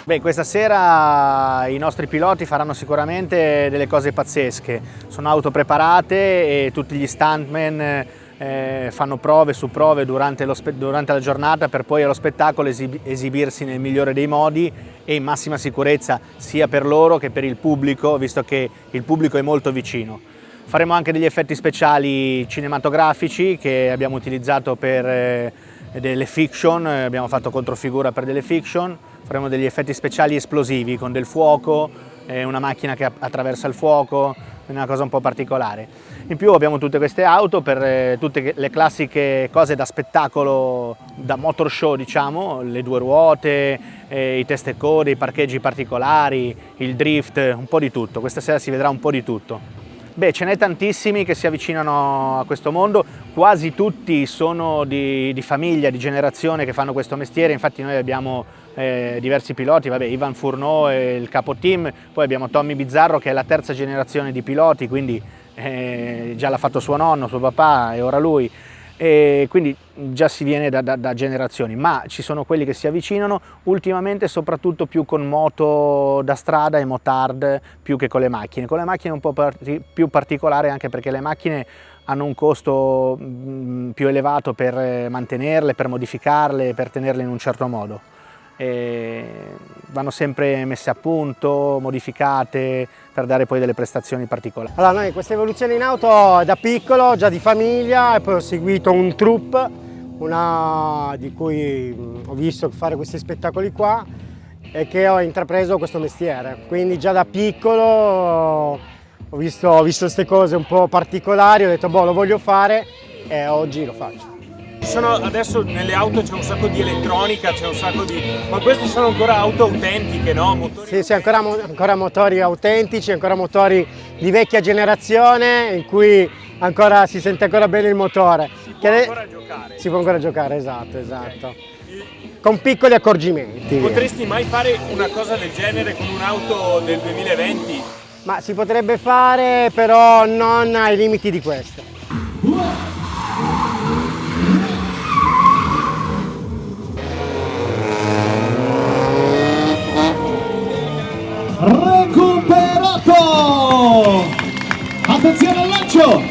Beh, questa sera i nostri piloti faranno sicuramente delle cose pazzesche. Sono auto preparate e tutti gli stuntman fanno prove su prove durante la giornata per poi allo spettacolo esibirsi nel migliore dei modi e in massima sicurezza sia per loro che per il pubblico, visto che il pubblico è molto vicino. Faremo anche degli effetti speciali cinematografici che abbiamo utilizzato per delle fiction, abbiamo fatto controfigura per delle fiction. Faremo degli effetti speciali esplosivi con del fuoco, una macchina che attraversa il fuoco, una cosa un po' particolare. In più abbiamo tutte queste auto per tutte le classiche cose da spettacolo, da motor show diciamo, le due ruote, i test e code, i parcheggi particolari, il drift, un po' di tutto. Questa sera si vedrà un po' di tutto. Beh, ce n'è tantissimi che si avvicinano a questo mondo, quasi tutti sono di famiglia, di generazione che fanno questo mestiere, infatti noi abbiamo diversi piloti, vabbè, Ivan Furneaux è il capo team, poi abbiamo Tommy Bizzarro che è la terza generazione di piloti, quindi già l'ha fatto suo nonno, suo papà e ora lui, e quindi già si viene da generazioni, ma ci sono quelli che si avvicinano ultimamente soprattutto più con moto da strada e motard più che con le macchine. Con le macchine è un po' più particolare anche perché le macchine hanno un costo più elevato per mantenerle, per modificarle, per tenerle in un certo modo. Vanno sempre messe a punto, modificate per dare poi delle prestazioni particolari. Allora, noi questa evoluzione in auto da piccolo, già di famiglia, e poi ho seguito un troupe, una di cui ho visto fare questi spettacoli qua e che ho intrapreso questo mestiere. Quindi già da piccolo ho visto queste cose un po' particolari, ho detto boh, lo voglio fare e oggi lo faccio. Adesso nelle auto c'è un sacco di elettronica, c'è un sacco di... ma queste sono ancora auto autentiche, no? Motori Sì, ancora motori autentici, ancora motori di vecchia generazione in cui ancora si sente ancora bene il motore. Si può ancora giocare. Si può ancora giocare, esatto. Con piccoli accorgimenti. Potresti mai fare una cosa del genere con un'auto del 2020? Ma si potrebbe fare, però non ai limiti di questo. Recuperato! Attenzione al lancio!